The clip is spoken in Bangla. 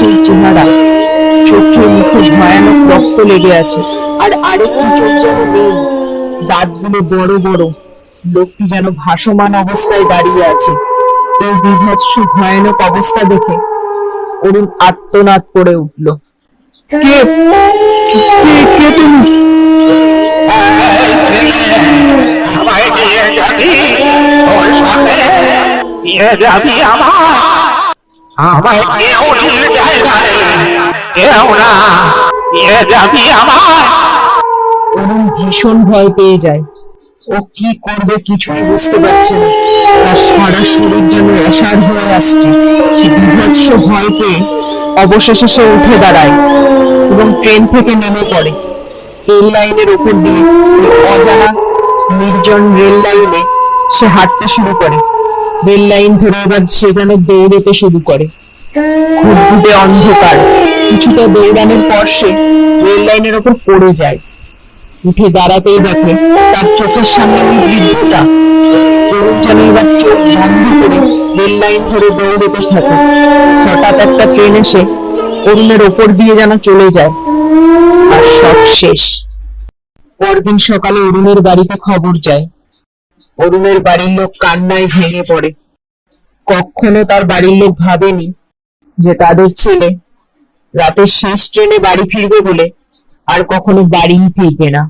সেই চেহারা, চোখে মুখে ভয়ানক রক্ত লেগে আছে, আর আরেকটি চোখ যেন নেই, দাঁতগুলো বড় বড়। লোকটি যেন ভাসমান অবস্থায় দাঁড়িয়ে আছে। এই বিভৎস ভয়ানক অবস্থা দেখে অরুণ আর্তনাদ করে উঠল। কে কে কে তুমি? আমায় নিয়ে যাবি তোর সাথে? নিয়ে যাবি আমায় কেউ নিয়ে যায় না রে, কেউ না, নিয়ে যাবি আমায়। অরুণ ভীষণ ভয় পেয়ে যায়। ও কি করবে কিছুই বুঝতে পারছে না। তার সারা শরীর যেন অসাড় হয়ে আসছে। সে বিভৎস ভয় পেয়ে অবশেষে সে উঠে দাঁড়ায় এবং ট্রেন থেকে নেমে পড়ে। রেল লাইনের উপর দিয়ে ওই অজানা নির্জন রেল লাইনে সে হাঁটতে শুরু করে। রেল লাইন ধরে এবার সে যেন দৌড়েতে শুরু করে। ঘুটঘুটে অন্ধকার। কিছুটা দৌড়ানোর পর সে রেল লাইনের ওপর পড়ে যায়। উঠে দাঁড়াতেই দেখে তার চোখের সামনে ওই বৃদ্ধটা। অরুণ যেন এবার চোখ বন্ধ করে রেল লাইন ধরে দৌড়তে থাকে। হঠাৎ একটা ট্রেন এসে অরুণের ওপর দিয়ে যেন চলে যায়, আর সব শেষ। পরদিন সকালে অরুণের বাড়িতে খবর যায়। অরুণের বাড়ির লোক কান্নায় ভেঙে পড়ে। কখনো তার বাড়ির লোক ভাবেনি যে তাদের ছেলে রাতের শেষ ট্রেনে বাড়ি ফিরবে বলে আর কখনো বাড়িই ফিরবে না।